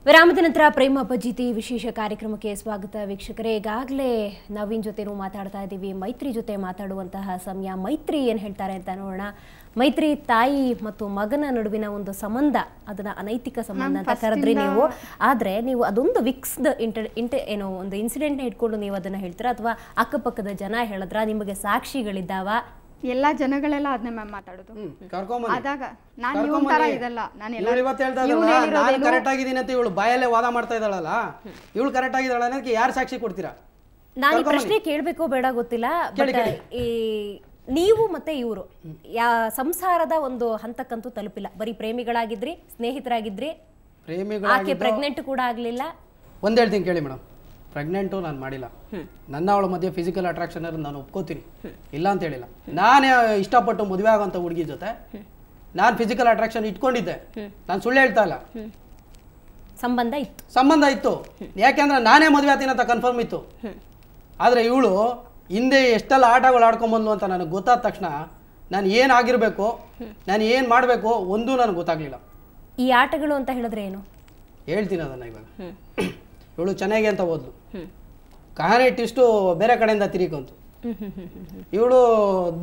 ವಿರಾಮದ ನಂತರ ಪ್ರೇಮ ಪಜಿತಿ ವಿಶೇಷ ಕಾರ್ಯಕ್ರಮಕ್ಕೆ ಸ್ವಾಗತ ವೀಕ್ಷಕರೇ. ಈಗಾಗಲೇ ನವೀನ್ ಜೊತೆನೂ ಮಾತಾಡ್ತಾ ಇದ್ದೀವಿ, ಮೈತ್ರಿ ಜೊತೆ ಮಾತಾಡುವಂತಹ ಸಮಯ. ಮೈತ್ರಿ ಏನು ಹೇಳ್ತಾರೆ ಅಂತ ನೋಡೋಣ. ಮೈತ್ರಿ ತಾಯಿ ಮತ್ತು ಮಗನ ನಡುವಿನ ಒಂದು ಸಂಬಂಧ, ಅದನ್ನ ಅನೈತಿಕ ಸಂಬಂಧ ಅಂತ ಕರೆದ್ರಿ ನೀವು. ಆದ್ರೆ ನೀವು ಅದೊಂದು ವಿಕ್ಸ್ಡ್ ಏನೋ ಒಂದು ಇನ್ಸಿಡೆಂಟ್ನ ಇಟ್ಕೊಂಡು ನೀವು ಅದನ್ನ ಹೇಳ್ತೀರಾ, ಅಥವಾ ಅಕ್ಕಪಕ್ಕದ ಜನ ಹೇಳಿದ್ರ, ನಿಮಗೆ ಸಾಕ್ಷಿಗಳಿದ್ದಾವ? ಎಲ್ಲಾ ಜನಗಳೆಲ್ಲ ಅದನ್ನೇ ಮ್ಯಾಮ್ ಮಾತಾಡೋದು. ಆದಾಗ ನಾನು ಇವನ್ ತರ ಇದಲ್ಲ, ನಾನು ಎಲ್ಲ ಇವತ್ತು ಹೇಳ್ತಾ ಇದ್ದಾಳಲ್ಲ, ನಾನು ಕರೆಕ್ಟ್ ಆಗಿದ್ದೀನಿ ಅಂತ ಇವಳು ಬಾಯಲ್ಲೇ ವಾದ ಮಾಡ್ತಾ ಇದ್ದಾಳಲ್ಲ, ಇವಳು ಕರೆಕ್ಟ್ ಆಗಿದ್ದಾಳ ಅನ್ನೋದಕ್ಕೆ ಯಾರು ಸಾಕ್ಷಿ ಕೊಡ್ತೀರಾ? ನಾನು ಈ ಪ್ರಶ್ನೆ ಕೇಳಬೇಕೋ ಬೇಡ ಗೊತ್ತಿಲ್ಲ. ಈ ನೀವು ಮತ್ತೆ ಇವರು ಸಂಸಾರದ ಒಂದು ಹಂತಕ್ಕಂತೂ ತಲುಪಿಲ್ಲ. ಬರೀ ಪ್ರೇಮಿಗಳಾಗಿದ್ರಿ, ಸ್ನೇಹಿತರಾಗಿದ್ರಿ, ಆಕೆ ಪ್ರೆಗ್ನೆಂಟ್ ಕೂಡ ಆಗ್ಲಿಲ್ಲ. ಒಂದ್ ಹೇಳ್ತೀನಿ ಕೇಳಿ ಮೇಡಮ್, ಪ್ರೆಗ್ನೆಂಟು ನಾನು ಮಾಡಿಲ್ಲ. ನನ್ನ ಅವಳ ಮಧ್ಯೆ ಫಿಸಿಕಲ್ ಅಟ್ರಾಕ್ಷನ್ ನಾನು ಒಪ್ಕೋತೀನಿ, ಇಲ್ಲ ಅಂತ ಹೇಳಿಲ್ಲ. ನಾನೇ ಇಷ್ಟಪಟ್ಟು ಮದುವೆ ಆಗೋಂಥ ಹುಡುಗಿ ಜೊತೆ ನಾನು ಫಿಸಿಕಲ್ ಅಟ್ರಾಕ್ಷನ್ ಇಟ್ಕೊಂಡಿದ್ದೆ, ನಾನು ಸುಳ್ಳು ಹೇಳ್ತಾ ಇಲ್ಲ. ಸಂಬಂಧ ಇತ್ತು, ಯಾಕೆಂದ್ರೆ ನಾನೇ ಮದುವೆ ಆಗ್ತೀನಿ ಅಂತ ಕನ್ಫರ್ಮ್ ಇತ್ತು. ಆದರೆ ಇವಳು ಹಿಂದೆ ಎಷ್ಟೆಲ್ಲ ಆಟಗಳು ಆಡ್ಕೊಂಬಂದ್ಲು ಅಂತ ನನಗೆ ಗೊತ್ತಾದ ತಕ್ಷಣ ನಾನು ಏನಾಗಿರ್ಬೇಕು, ನಾನು ಏನು ಮಾಡಬೇಕು ಒಂದೂ ನನಗೆ ಗೊತ್ತಾಗ್ಲಿಲ್ಲ. ಈ ಆಟಗಳು ಅಂತ ಹೇಳಿದ್ರೆ ಏನು ಹೇಳ್ತೀನಿ ಅದನ್ನ. ಇವಾಗ ಇವಳು ಚೆನ್ನಾಗಿ ಅಂತ ಓದ್ಲು, ಕಹಾನಿ ಇಟ್ಟಿಷ್ಟು ಬೇರೆ ಕಡೆಯಿಂದ ತಿರುಗಂತು. ಇವಳು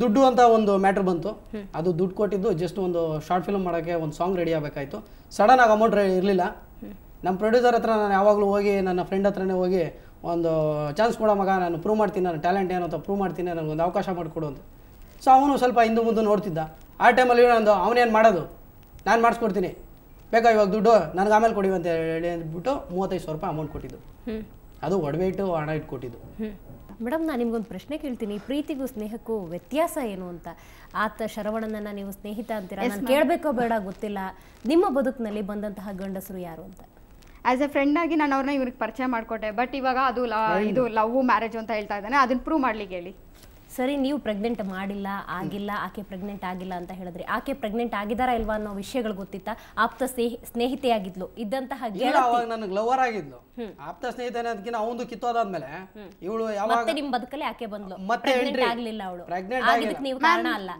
ದುಡ್ಡು ಅಂತ ಒಂದು ಮ್ಯಾಟ್ರ್ ಬಂತು, ಅದು ದುಡ್ಡು ಕೊಟ್ಟಿದ್ದು ಜಸ್ಟ್ ಒಂದು ಶಾರ್ಟ್ ಫಿಲ್ಮ್ ಮಾಡೋಕ್ಕೆ ಒಂದು ಸಾಂಗ್ ರೆಡಿ ಆಗಬೇಕಾಯ್ತು. ಸಡನ್ ಆಗಿ ಅಮೌಂಟ್ ಇರಲಿಲ್ಲ. ನಮ್ಮ ಪ್ರೊಡ್ಯೂಸರ್ ಹತ್ರ ನಾನು ಯಾವಾಗಲೂ ಹೋಗಿ, ನನ್ನ ಫ್ರೆಂಡ್ ಹತ್ರನೇ ಹೋಗಿ, ಒಂದು ಚಾನ್ಸ್ ಕೊಡೋ ಮಗ, ನಾನು ಪ್ರೂವ್ ಮಾಡ್ತೀನಿ, ನನ್ನ ಟ್ಯಾಲೆಂಟ್ ಏನು ಅಂತ ಪ್ರೂವ್ ಮಾಡ್ತೀನಿ, ನನಗೊಂದು ಅವಕಾಶ ಮಾಡಿಕೊಡು ಅಂತ. ಸೊ ಅವನು ಸ್ವಲ್ಪ ಹಿಂದೆ ಮುಂದೆ ನೋಡ್ತಿದ್ದ. ಆ ಟೈಮಲ್ಲಿ ನಂದು ಅವನೇನು ಮಾಡೋದು, ನಾನು ಮಾಡಿಸ್ಕೊಡ್ತೀನಿ, ಬೇಕಾ ಇವಾಗ ದುಡ್ಡು ನನಗೆ ಆಮೇಲೆ ಕೊಡಿವಿ ಅಂತ ಹೇಳಿ ಅಂದ್ಬಿಟ್ಟು 35,000 ರೂಪಾಯಿ ಅಮೌಂಟ್ ಕೊಟ್ಟಿದ್ದು. ಅದು ಒಡವೆ ಇಟ್ಟು ಹಣ ಇಟ್ಟು ಕೊಟ್ಟಿದ್ದು. ಮೇಡಮ್, ನಾನು ನಿಮ್ಗೊಂದು ಪ್ರಶ್ನೆ ಕೇಳ್ತೀನಿ. ಪ್ರೀತಿಗೂ ಸ್ನೇಹಕ್ಕೂ ವ್ಯತ್ಯಾಸ ಏನು ಅಂತ. ಆತ ಶರವಣನನ್ನ ನೀವು ಸ್ನೇಹಿತ ಅಂತೀರಾ, ನಾನು ಕೇಳಬೇಕೋ ಬೇಡ ಗೊತ್ತಿಲ್ಲ. ನಿಮ್ಮ ಬದುಕಿನಲ್ಲಿ ಬಂದಂತಹ ಗಂಡಸರು ಯಾರು ಅಂತ? ಆಸ್ ಎ ಫ್ರೆಂಡ್ ಆಗಿ ನಾನು ಅವ್ರನ್ನ ಇವ್ರಿಗೆ ಪರಿಚಯ ಮಾಡಿಕೊಟ್ಟೆ. ಬಟ್ ಇವಾಗ ಅದು ಇದು ಲವ್ ಮ್ಯಾರೇಜ್ ಅಂತ ಹೇಳ್ತಾ ಇದ್ದಾನೆ, ಅದನ್ನ ಪ್ರೂವ್ ಮಾಡ್ಲಿಕ್ಕೆ ಹೇಳಿ. ಸರಿ, ನೀವು ಪ್ರೆಗ್ನೆಂಟ್ ಮಾಡಿಲ್ಲ, ಆಗಿಲ್ಲ, ಆಕೆ ಪ್ರೆಗ್ನೆಂಟ್ ಆಗಿಲ್ಲ ಅಂತ ಹೇಳಿದ್ರಿ. ಆಕೆ ಪ್ರೆಗ್ನೆಂಟ್ ಆಗಿದಾರಾ ಇಲ್ವಾ ಅನ್ನೋ ವಿಷಯಗಳು ಗೊತ್ತಿತ್ತಾ? ಆಪ್ತ ಸ್ನೇಹಿತೆಯಾಗಿದ್ಲು, ಇದ್ದಂತಹ ನನಗೆ ಲವರ್ ಆಗಿದ್ಲು. ಆಪ್ತ ಸ್ನೇಹಿತನೇ ಅದಕ್ಕಿಂತ ಅವನು ಕಿತ್ತೋದಾದ್ಮೇಲೆ ಇವಳು ಮತ್ತೆ ನಿಮ್ ಬದುಕಲ್ಲಿ ಆಕೆ ಬಂದ್ಲು, ಮತ್ತೆ ಆಗ್ಲಿಲ್ಲ ಅವಳು. ಆಗಿದ್ದಕ್ಕೆ ನೀವು ಕಾರಣ ಅಲ್ಲ.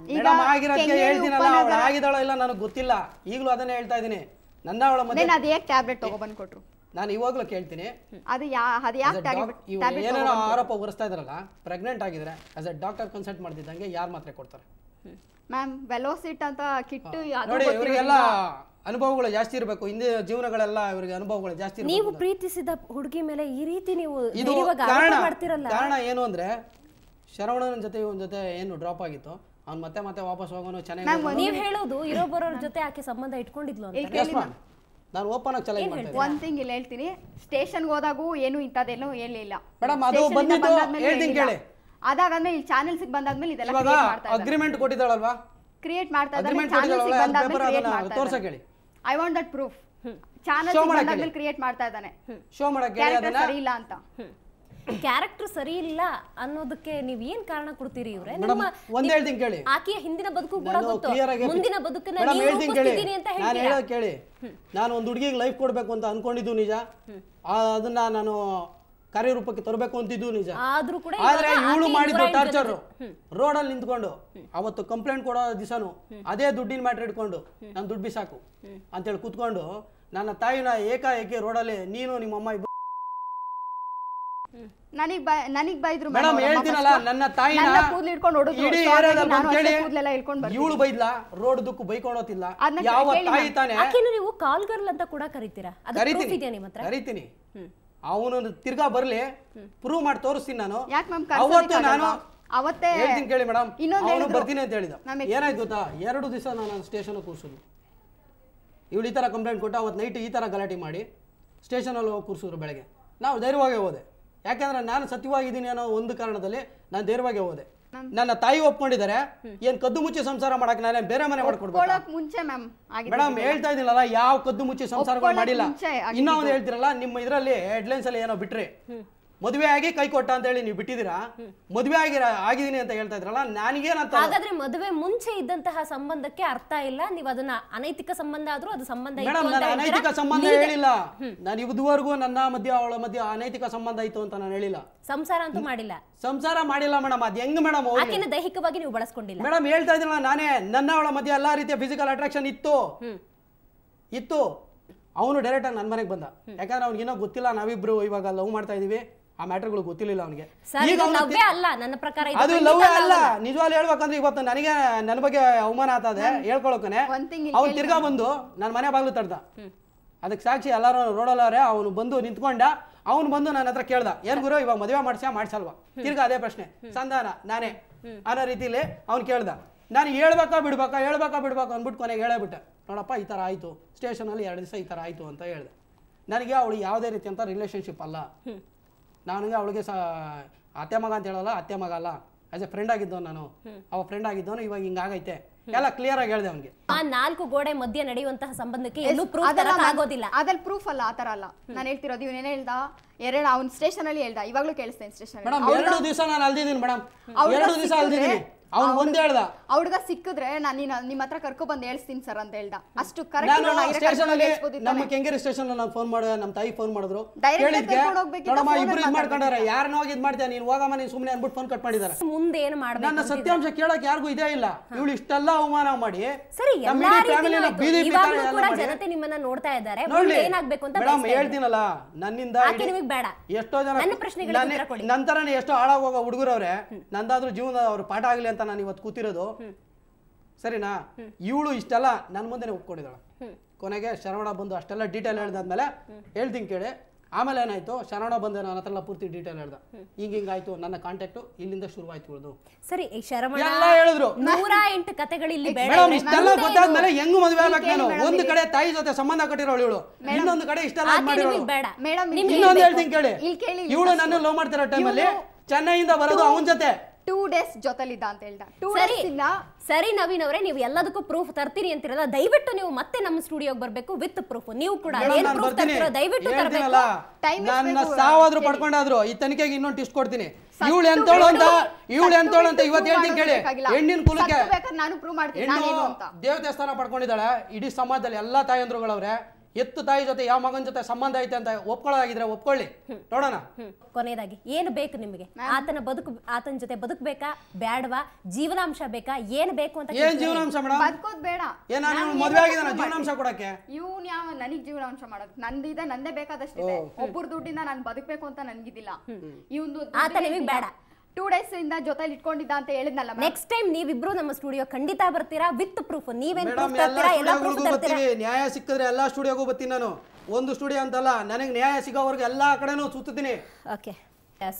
ಹೇಳ್ತೀನಲ್ಲ, ಅವಳು ಆಗಿದಾಳೋ ಇಲ್ಲ ನನಗೆ ಗೊತ್ತಿಲ್ಲ, ಈಗಲೂ ಅದನ್ನೇ ಹೇಳ್ತಾ ಇದೀನಿ. ನನ್ನ ಅವಳ ಮಧ್ಯೆ ಅದೇ ಟ್ಯಾಬ್ಲೆಟ್ ತಗೊಬಂದು ಕೊಟ್ರು. ನಾನು ಇವಾಗಲೂ ಕೇಳ್ತೀನಿ, ಅದು ಏನೇನೋ ಆರೋಪ ಹೊರಿಸ್ತಾ ಇದ್ರಲ್ಲ, ಪ್ರೆಗ್ನೆಂಟ್ ಆಗಿದ್ರೆ ಆಸ್ ಎ ಡಾಕ್ಟರ್ ಕನ್ಸಲ್ಟ್ ಮಾಡ್ತಿದ್ದಂಗೆ ಯಾರು ಮಾತ್ರೆ ಕೊಡ್ತಾರೆ ಮ್ಯಾಮ್? ವೆಲೋಸಿಟ್ ಅಂತ ಕಿಟ್ಟು ನೋಡಿ, ಇವರಿಗೆಲ್ಲ ಅನುಭವಗಳು ಜಾಸ್ತಿ ಇರಬೇಕು, ಹಿಂದೆ ಜೀವನಗಳೆಲ್ಲ ಇವರಿಗೆ ಅನುಭವಗಳು ಜಾಸ್ತಿ. ನೀವು ಪ್ರೀತಿಸಿದ ಹುಡುಗಿ ಮೇಲೆ ಈ ರೀತಿ ನೀವು ಕಾರಣ ಏನು ಅಂದ್ರೆ, ಶರವಣನ ಜೊತೆ ಇವನ ಜೊತೆ ಏನು ಡ್ರಾಪ್ ಆಗಿತ್ತು, ಅವ್ನು ಮತ್ತೆ ಮತ್ತೆ ವಾಪಸ್ ಹೋಗೋನು ಚೆನ್ನಾಗಿ. ನೀವು ಹೇಳೋದು ಇರೋ ಬರೋರ ಜೊತೆ ಆಕೆ ಸಂಬಂಧ ಇಟ್ಕೊಂಡಿದ್ಲು ಅಂತ. ನಾನು ಓಪನ್ ಆಗಿ ಚಾಲೆಂಜ್ ಮಾಡ್ತೀನಿ. ಒನ್ ಥಿಂಗ್ ಇಲ್ಲಿ ಹೇಳ್ತೀನಿ, ಸ್ಟೇಷನ್ಗೆ ಹೋದಾಗೂ ಏನು ಇಂಥದ್ದೇನೋ ಹೇಳಿಲ್ಲ ಮೇಡಮ್. ಅದು ಬಂದಿದ್ದು ಹೇಳ್ತೀನಿ ಕೇಳಿ. ಅದಾದ್ಮೇಲೆ ಈ ಚಾನೆಲ್ಸ್ಗೆ ಬಂದಾದ್ಮೇಲೆ ಇದೆಲ್ಲ ಅಗ್ರಿಮೆಂಟ್ ಕೊಟ್ಟಿದ್ದಾಳಲ್ವಾ, ಕ್ರಿಯೇಟ್ ಮಾಡ್ತಾ ಇದ್ದಾನೆ. ಚಾನೆಲ್ಸ್ಗೆ ಬಂದಾದ್ಮೇಲೆ ಕ್ರಿಯೇಟ್ ಮಾಡ್ತಾ ತೋರ್ಸಕ್ಕೆ ಹೇಳಿ. I want that proof. ಚಾನೆಲ್ಸ್ಗೆ ಬಂದಾದ್ಮೇಲೆ ಕ್ರಿಯೇಟ್ ಮಾಡ್ತಾ ಇದ್ದಾನೆ, ಶೋ ಮಾಡಕ್ಕೆ ಹೇಳಿ. ಅದನ್ನ ಸರಿ ಇಲ್ಲ ಅಂತ, ಕ್ಯಾರೆಕ್ಟರ್ ಸರಿ ಇಲ್ಲ ಅನ್ನೋದಕ್ಕೆ ನೀವ್ ಏನ್ ಕಾರಣ ಕೊಡ್ತೀರಿ? ಇವ್ರೆ ಒಂದ್ ಹೇಳ್ತೀನಿ ಕೇಳಿ. ಆಕೆಯ ಹಿಂದಿನ ಬದುಕು ಕೂಡ ಗೊತ್ತು, ಮುಂದಿನ ಬದುಕನ್ನ ನಾನು ಹೇಳೋದು ಕೇಳಿ. ನಾನು ಒಂದು ಹುಡುಗಿಗೆ ಲೈಫ್ ಕೊಡ್ಬೇಕು ಅಂತ ಅನ್ಕೊಂಡಿದ್ದು ನಿಜ, ಅದನ್ನ ನಾನು ಕಾರ್ಯರೂಪಕ್ಕೆ ತರಬೇಕು ಅಂತಿದ್ದು ನಿಜ. ಆದ್ರೆ ಇವಳು ಮಾಡಿದ್ದು ಟಾರ್ಚರ್. ರೋಡಲ್ಲಿ ನಿಂತ್ಕೊಂಡು ಅವತ್ತು ಕಂಪ್ಲೇಂಟ್ ಕೊಡೋ ದಿವಸನು ಅದೇ ದುಡ್ಡಿನ ಮ್ಯಾಟ್ರ್ ಇಟ್ಕೊಂಡು ನಾನು ದುಡ್ಡು ಬಿಸಾಕು ಅಂತೇಳಿ ಕೂತ್ಕೊಂಡು ನನ್ನ ತಾಯಿನ ಏಕಾಏಕಿ ರೋಡಲ್ಲಿ ನೀನು ನಿಮ್ಮಮ್ಮ ನನಗ್ ಬೈದ್ರು. ಮೇಡಮ್ ಹೇಳ್ತೀನಲ್ಲ, ನನ್ನ ತಾಯಿನ ಇವಳು ಬೈದ್ಲಾ, ರೋಡ್ ದುಕ್ಕು ಬೈಕೊಂಡೋತಿಲ್ಲ. ಯಾವ ತಾಯಿ ತಾನೆ ನೀವು ಕಾಲ್ ಗರ್ಲ್ ಅಂತ ಕೂಡ ಕರಿತೀರಾ? ಕರಿತೀನಿ. ಅವನು ತಿರ್ಗಾ ಬರ್ಲಿ, ಪ್ರೂವ್ ಮಾಡಿ ತೋರಿಸ್ತೀನಿ ನಾನು. ಅವತ್ತು ನಾನು ಅವತ್ತೇ ಹೇಳ್ತೀನಿ ಕೇಳಿ ಮೇಡಮ್, ಅವನು ಬರ್ತೀನಿ ಅಂತ ಹೇಳಿದ. ಏನಾಯ್ತು ಗೊತ್ತಾ, 2 ದಿವಸ ನಾನು ಸ್ಟೇಷನ್ ಕೂರ್ಸಿದ್ರು. ಇವಳು ಈ ತರ ಕಂಪ್ಲೇಂಟ್ ಕೊಟ್ಟು ಅವತ್ತು ನೈಟ್ ಈ ತರ ಗಲಾಟೆ ಮಾಡಿ ಸ್ಟೇಷನಲ್ಲಿ ಹೋಗಿ ಕೂರ್ಸಿದ್ರು. ಬೆಳಗ್ಗೆ ನಾವು ಧೈರ್ಯವಾಗಿ ಹೋದೆ, ಯಾಕಂದ್ರೆ ನಾನು ಸತ್ಯವಾಗಿದ್ದೀನಿ ಅನ್ನೋ ಒಂದು ಕಾರಣದಲ್ಲಿ ನಾನು ಧೈರ್ಯವಾಗಿ ಹೋದೆ. ನನ್ನ ತಾಯಿ ಒಪ್ಕೊಂಡಿದ್ದಾರೆ, ಏನ್ ಕದ್ದು ಮುಚ್ಚಿ ಸಂಸಾರ ಮಾಡಕ್ ನಾನೇ ಬೇರೆ ಮನೆ ಮಾಡ್ಕೊಡ್ಬೇಕು ಮೇಡಮ್. ಹೇಳ್ತಾ ಇದೀನಲ್ಲ, ಯಾವ ಕದ್ದು ಮುಚ್ಚಿ ಸಂಸಾರಗಳು ಮಾಡಿಲ್ಲ. ಇನ್ನೂ ಒಂದು ಹೇಳ್ತಿರಲ್ಲ, ನಿಮ್ಮ ಇದರಲ್ಲಿ ಹೆಡ್ಲೈನ್ಸ್ ಅಲ್ಲಿ ಏನೋ ಬಿಟ್ರಿ, ಮದುವೆ ಆಗಿ ಕೈ ಕೊಟ್ಟ ಅಂತ ಹೇಳಿ ನೀವು ಬಿಟ್ಟಿದ್ದೀರಾ. ಮದುವೆ ಆಗಿದ್ದೀನಿ ಅಂತ ಹೇಳ್ತಾ ಇದ್ರಲ್ಲ, ನನಗೇನಂತ. ಹಾಗಾದ್ರೆ ಮದುವೆ ಮುಂಚೆ ಇದ್ದಂತಹ ಸಂಬಂಧಕ್ಕೆ ಅರ್ಥ ಇಲ್ಲ, ನೀವು ಅದನ್ನ ಅನೈತಿಕ ಸಂಬಂಧ ಆದ್ರೂ ಅದು ಸಂಬಂಧ. ಮೇಡಮ್, ನಾನು ಅನೈತಿಕ ಸಂಬಂಧ ಹೇಳಿಲ್ಲ. ನಾನು ಇದುವರೆಗೂ ನನ್ನ ಮಧ್ಯ ಅವಳ ಮಧ್ಯ ಅನೈತಿಕ ಸಂಬಂಧ ಇತ್ತು ಅಂತ ನಾನು ಹೇಳಿಲ್ಲ. ಸಂಸಾರ ಅಂತೂ ಮಾಡಿಲ್ಲ. ಸಂಸಾರ ಮಾಡಿಲ್ಲ ಮೇಡಮ್. ಅದ್ ಹೆಂಗ್ ಮೇಡಮ್? ಆಕೆನ ದೈಹಿಕವಾಗಿ ನೀವು ಬಳಸ್ಕೊಂಡಿಲ್ಲ ಮೇಡಮ್. ಹೇಳ್ತಾ ಇದ್ರಲ್ಲ, ನಾನೇ ನನ್ನ ಅವಳ ಮಧ್ಯ ಎಲ್ಲಾ ರೀತಿಯ ಫಿಸಿಕಲ್ ಅಟ್ರಾಕ್ಷನ್ ಇತ್ತು. ಅವನು ಡೈರೆಕ್ಟ್ ಆಗಿ ನನ್ನ ಮನೆಗೆ ಬಂದ. ಯಾಕಂದ್ರೆ ಅವ್ನಿಗೆ ಇನ್ನೂ ಗೊತ್ತಿಲ್ಲ ನಾವಿಬ್ರು ಇವಾಗ ಲವ್ ಮಾಡ್ತಾ ಇದೀವಿ, ಆ ಮ್ಯಾಟರ್ಗಳು ಗೊತ್ತಿರಲಿಲ್ಲ ಅವನಿಗೆ. ಅದು ಲವ್ ಅಲ್ಲ, ನಿಜವಾಗ್ಲೂ ಹೇಳ್ಬೇಕಂದ್ರೆ ಇವತ್ತು ನನಗೆ ನನ್ನ ಬಗ್ಗೆ ಅವಮಾನ ಆಗ್ತದೆ ಹೇಳ್ಕೊಳಕನೆ. ಅವ್ನು ತಿರ್ಗಾ ಬಂದು ನನ್ನ ಮನೆ ಬಾಗ್ಲು ತಡ್ದ. ಅದಕ್ಕೆ ಸಾಕ್ಷಿ ಎಲ್ಲಾರು ರೋಡಲ್ಲವ್ರೆ. ಅವನು ಬಂದು ನಿಂತ್ಕೊಂಡ, ಅವನು ಬಂದು ನನ್ನ ಹತ್ರ ಕೇಳ್ದ, ಏನ್ ಗುರು ಇವಾಗ ಮದುವೆ ಮಾಡ್ಸಲ್ವಾ? ತಿರ್ಗಾ ಅದೇ ಪ್ರಶ್ನೆ, ಸಂಧಾನ ನಾನೇ ಅನ್ನೋ ರೀತಿಲಿ ಅವ್ನು ಕೇಳ್ದ. ನಾನು ಹೇಳ್ಬೇಕಾ ಬಿಡ್ಬೇಕಾ ಅಂದ್ಬಿಟ್ಟು ಕೊನೆಗೆ ಹೇಳಬಿಟ್ಟೆ, ನೋಡಪ್ಪ ಈ ಥರ ಆಯಿತು, ಸ್ಟೇಷನಲ್ಲಿ 2 ದಿವಸ ಈ ಥರ ಆಯಿತು ಅಂತ ಹೇಳ್ದೆ. ನನಗೆ ಅವಳು ಯಾವುದೇ ರೀತಿ ಅಂತ ರಿಲೇಷನ್ಶಿಪ್ ಅಲ್ಲ. ನನಗೆ ಅವಳಿಗೆ ಅತ್ತೆ ಮಗ ಅಂತ ಹೇಳಲ್ಲ, ಅತ್ತೆ ಮಗ ಅಲ್ಲ, ಆಸ್ ಎ ಫ್ರೆಂಡ್ ಆಗಿದ್ದವನು ನಾನು, ಅವ ಫ್ರೆಂಡ್ ಆಗಿದ್ದವನು. ಇವಾಗ ಹಿಂಗಾಗೈತೆ ಎಲ್ಲ ಕ್ಲಿಯರ್ ಆಗಿ ಹೇಳ್ದೆ ಅವ್ನಿಗೆ. ಆ 4 ಗೋಡೆ ಮಧ್ಯೆ ನಡೆಯುವಂತಹ ಸಂಬಂಧಕ್ಕೆ ಎಲ್ಲೂ ಪ್ರೂಫ್ ಆಗೋದಿಲ್ಲ. ಅದ್ರಲ್ಲಿ ಪ್ರೂಫ್ ಅಲ್ಲ, ಆತರ ಅಲ್ಲ ನಾನು ಹೇಳ್ತಿರೋದು. ಇವನೇನ ಹೇಳ್ದ, ಅವ್ನು ಸ್ಟೇಷನ್ ಅಲ್ಲಿ ಹೇಳ್ದ, ಇವಾಗ್ಲೂ ಕೇಳಿಸ್ತೇನೆ ಸ್ಟೇಷನ್. ಮೇಡಮ್ 2 ದಿವಸ ನಾನು ಅಲ್ದಿದ್ದೀನಿ ಮೇಡಮ್, 2 ದಿವಸ ಅಲ್ದಿದ್ದೀನಿ. ಅವ್ನು ಒಂದ್ ಹೇಳ್ದ, ಹುಡುಗ ಸಿಕ್ಕಿದ್ರೆ ನಾನು ನಿಮ್ಮ ಹತ್ರ ಕರ್ಕೊ ಬಂದು ಹೇಳ್ತೀನಿ ಸರ್ ಅಂತ ಹೇಳ್ದ. ಅಷ್ಟು ನಮ್ಮ ಕೆಂಗೇರಿ ಸ್ಟೇಷನ್ ನಾನು ಫೋನ್ ಮಾಡಿದೆ, ನಮ್ಮ ತಾಯಿ ಫೋನ್ ಮಾಡಿದ್ರು, ಕೇಳಿದ್ಕೆ ನೋಡಮ್ಮ ಇಬ್ರು ಇದ್ ಮಾಡ್ಕೊಂಡಾರೆ, ಯಾರನ್ನ ಹೋಗಿ ಇದ್ ಮಾಡ್ತೀಯ ನೀನ್, ಹೋಗಮ್ಮ ನೀನ್ ಸುಮ್ನೆ ಅನ್ಬಿಟ್ಟು ಫೋನ್ ಕಟ್ ಮಾಡಿದಾರೆ. ಮುಂದೆ ಏನು ಮಾಡ್ಬೇಕು ನನ್ನ ಸತ್ಯಾಂಶ ಕೇಳಕ್ ಯಾರಿಗೂ ಇದೇ ಇಲ್ಲ. ಇವಳು ಇಷ್ಟೆಲ್ಲ ಅವಮಾನ ಮಾಡಿ ಸರಿ ಜನತೆ ನಿಮ್ಮನ್ನ ನೋಡ್ತಾ ಇದ್ದಾರೆ, ಏನಾಗ್ಬೇಕು ಅಂತ ಮೇಡಮ್ ಹೇಳ್ತೀನಲ್ಲ, ನನ್ನಿಂದ ಬೇಡ ಎಷ್ಟೋ ಜನ ನಂತರನೇ ಎಷ್ಟೋ ಹಾಳಾಗೋಗ ಹುಡುಗರವ್ರೆ, ನಂದಾದ್ರೂ ಜೀವನ ಅವ್ರ ಪಾಠ ಆಗ್ಲಿ ಅಂತ ನಾನು ಇವತ್ತು ಕೂತಿರೋದು. ಸರಿನಾ? ಇವಳು ಇಷ್ಟೆಲ್ಲ ನನ್ನ ಮುಂದೆನೆ ಒಪ್ಕೊಂಡಿದ್ದಾಳೆ. ಕೊನೆಗೆ ಶರವಣ ಬಂದು ಅಷ್ಟೆಲ್ಲ ಡೀಟೇಲ್ ಹೇಳ್ದಾದ್ಮೇಲೆ ಹೇಳ್ತೀನಿ ಕೇಳಿ. ಆಮೇಲೆ ಏನಾಯ್ತು, ಶರವಣ ಬಂದು ನನ್ನ ಹತ್ರ ಎಲ್ಲ ಪೂರ್ತಿ ಡೀಟೇಲ್ ಹೇಳ್ದ, ಹಿಂಗಾಯ್ತು, ನನ್ನ ಕಾಂಟ್ಯಾಕ್ಟ್ ಇಲ್ಲಿಂದ ಶುರುವಾಯ್ತು ಉಳಿದು. ಸರಿ, ಶರವಣ ಎಲ್ಲ ಹೇಳಿದ್ರು. 108 ಕಥೆಗಳು ಇಲ್ಲಿ ಬೇಡ. ಮೇಡಮ್ ಇಷ್ಟೆಲ್ಲ ಗೊತ್ತಾದ್ಮೇಲೆ ಹೆಂಗ್ ಮದುವೆ ಆಗ್ಬೇಕು ನಾನು? ಒಂದು ಕಡೆ ತಾಯಿ ಜೊತೆ ಸಂಬಂಧ ಕಟ್ಟಿರೋಳು ಇವಳು, ಇನ್ನೊಂದು ಕಡೆ ಇಷ್ಟೆಲ್ಲ ಮಾಡಿರೋಳು. ಇನ್ನೊಂದು ಹೇಳ್ತೀನಿ ಕೇಳಿ, ಇವಳು ನನ್ನ ಲವ್ ಮಾಡ್ತಿರೋ ಟೈಮಲ್ಲಿ ಚೆನ್ನೈಯಿಂದ ಬರೋದು ಅವನ ಜೊತೆ 2 ಡೇಸ್ ಜೊತೆಲಿದ್ದ ಅಂತ ಹೇಳ್ದ. 2 ಡೇಸ್ ಇಂದ ಸರಿ ನವೀನ್ ಅವರೇ, ನೀವು ಎಲ್ಲದಕ್ಕೂ ಪ್ರೂಫ್ ತರ್ತೀರಿ ಅಂತಿರಲ್ಲ, ದಯವಿಟ್ಟು ನೀವು ಮತ್ತೆ ನಮ್ಮ ಸ್ಟುಡಿಯೋಗೆ ಬರಬೇಕು ವಿತ್ ಪ್ರೂಫ್. ನೀವು ಕೂಡ ಏನು ಪ್ರೂಫ್ ತರ್ತೀರೋ ದಯವಿಟ್ಟು ತರಬೇಕು. ನನ್ನ ಸಾವಾದ್ರೂ ಪಡ್ಕೊಂಡಾದ್ರು ಈ ತನಿಖೆಗೆ ಇನ್ನೊಂದು ಟಿಸ್ಟ್ ಕೊಡ್ತೀನಿ. ಇವಳು ಎಂತೋಳು ಅಂತ ಇವತ್ತು ಹೇಳ್ತೀನಿ ಕೇಳಿ. ಹೆಣ್ಣಿನ ಕುಲಕ್ಕೆ ನಾನು ಪ್ರೂವ್ ಮಾಡ್ತೀನಿ, ಹೆಣ್ಣು ದೇವತೆ ಸ್ಥಾನ ಪಡ್ಕೊಂಡಿದ್ದಾಳೆ. ಇಡೀ ಸಮಾಜದಲ್ಲಿ ಎಲ್ಲಾ ತಾಯಂದ್ರುಗಳವ್ರೆ, ಎತ್ತು ತಾಯಿ ಜೊತೆ ಯಾವ ಮಗನ ಜೊತೆ ಸಂಬಂಧ ಐತೆ ಅಂತ ಒಪ್ಕೊಳ್ಳೋದಾಗಿದ್ರೆ ಒಪ್ಕೊಳ್ಳಿ, ನೋಡೋಣ. ಕೊನೆಯದಾಗಿ ಏನು ಬೇಕು ನಿಮಗೆ? ಆತನ ಜೊತೆ ಬದುಕಬೇಕಾ ಬೇಡವಾ? ಜೀವನಾಂಶ ಬೇಕಾ? ಏನ್ ಬೇಕು ಅಂತ? ಏನ್ ಜೀವನಾಂಶ ಮೇಡಮ್? ಬದುಕೋದ್ ಬೇಡ. ಮದುವೆ ಆಗಿದಾನ ಜೀವನಾಂಶ ಕೊಡಕ್ಕೆ? ಇವ್ನು ಯಾವ ನನಗ್ ಜೀವನಾಂಶ ಮಾಡೋದು? ನಂದಿದೆ, ನಂದೇ ಬೇಕಾದಷ್ಟಿದೆ. ಒಬ್ಬರ ದುಡ್ಡಿಂದ ನಾನು ಬದುಕಬೇಕು ಅಂತ ನನ್ಗಿದಿಲ್ಲ. ಇವ್ನು ಆತ ನಿಮಗೆ ಬೇಡ. 2 ಡೇಸ್ ಇಂದ ಜೊತೆಲಿ ಇಟ್ಕೊಂಡಿದ್ದ ಅಂತ ಹೇಳಿದ್ನಲ್ಲ. ನೆಕ್ಸ್ಟ್ ಟೈಮ್ ನೀವಿಬ್ರು ನಮ್ಮ ಸ್ಟುಡಿಯೋ ಖಂಡಿತ ಬರ್ತೀರಾ ವಿತ್ ಪ್ರೂಫ್. ನೀವೇನ್ ಪ್ರೂಫ್ ತರ್ತೀರಾ? ಎಲ್ಲ ಪ್ರೂಫ್ ತರ್ತೀರಾ? ನ್ಯಾಯ ಸಿಕ್ಕಿದ್ರೆ ಎಲ್ಲಾ ಸ್ಟುಡಿಯೋಗೂ ಬರ್ತೀನಿ ನಾನು. ಒಂದು ಸ್ಟುಡಿಯೋ ಅಂತಲ್ಲ, ನನಗೆ ನ್ಯಾಯ ಸಿಗೋವರೆಗೆ ಎಲ್ಲಾ ಕಡೆನೂ ಸುತ್ತೀನಿ. ಓಕೆ,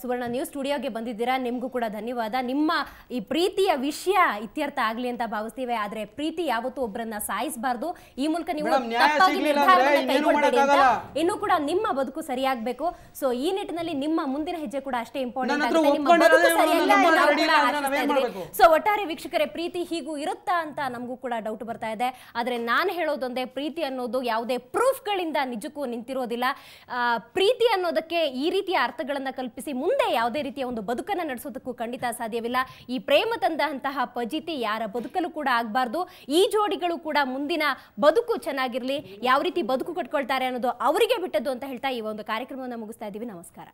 ಸುವರ್ಣ ನ್ಯೂಸ್ ಸ್ಟುಡಿಯೋಗೆ ಬಂದಿದ್ದೀರಾ, ನಿಮಗೂ ಕೂಡ ಧನ್ಯವಾದ. ನಿಮ್ಮ ಈ ಪ್ರೀತಿಯ ವಿಷಯ ಇತ್ಯರ್ಥ ಆಗ್ಲಿ ಅಂತ ಭಾವಿಸ್ತೀವಿ. ಆದ್ರೆ ಪ್ರೀತಿ ಯಾವತ್ತೂ ಒಬ್ಬರನ್ನ ಸಾಯಿಸಬಾರ್ದು. ಈ ಮೂಲಕ ನೀವು ತಪ್ಪಾಗಿ ನಿರ್ಧಾರವನ್ನ ಕೈಗೊಳ್ಳಬೇಡಿ ಅಂತ. ಇನ್ನು ಕೂಡ ನಿಮ್ಮ ಬದುಕು ಸರಿಯಾಗಬೇಕು. ಸೊ ಈ ನಿಟ್ಟಿನಲ್ಲಿ ನಿಮ್ಮ ಮುಂದಿನ ಹೆಜ್ಜೆ ಕೂಡ ಅಷ್ಟೇ ಇಂಪಾರ್ಟೆಂಟ್ ಆಗುತ್ತೆ. ನಿಮ್ಮ ಬದುಕು ಸರಿಯಾಗಿ. ಸೊ ಒಟ್ಟಾರೆ ವೀಕ್ಷಕರೇ, ಪ್ರೀತಿ ಹೀಗೂ ಇರುತ್ತಾ ಅಂತ ನಮಗೂ ಕೂಡ ಡೌಟ್ ಬರ್ತಾ ಇದೆ. ಆದ್ರೆ ನಾನು ಹೇಳೋದೊಂದೇ, ಪ್ರೀತಿ ಅನ್ನೋದು ಯಾವುದೇ ಪ್ರೂಫ್ಗಳಿಂದ ನಿಜಕ್ಕೂ ನಿಂತಿರೋದಿಲ್ಲ. ಪ್ರೀತಿ ಅನ್ನೋದಕ್ಕೆ ಈ ರೀತಿಯ ಅರ್ಥಗಳನ್ನ ಕಲ್ಪಿಸಿ ಮುಂದೆ ಯಾವುದೇ ರೀತಿಯ ಒಂದು ಬದುಕನ್ನು ನಡೆಸೋದಕ್ಕೂ ಖಂಡಿತ ಸಾಧ್ಯವಿಲ್ಲ. ಈ ಪ್ರೇಮ ತಂದಂತಹ ಫಜೀತಿ ಯಾರ ಬದುಕಲು ಕೂಡ ಆಗಬಾರ್ದು. ಈ ಜೋಡಿಗಳು ಕೂಡ ಮುಂದಿನ ಬದುಕು ಚೆನ್ನಾಗಿರಲಿ, ಯಾವ ರೀತಿ ಬದುಕು ಕಟ್ಕೊಳ್ತಾರೆ ಅನ್ನೋದು ಅವರಿಗೆ ಬಿಟ್ಟದ್ದು ಅಂತ ಹೇಳ್ತಾ ಈ ಒಂದು ಕಾರ್ಯಕ್ರಮವನ್ನು ಮುಗಿಸ್ತಾ ಇದ್ದೀವಿ. ನಮಸ್ಕಾರ.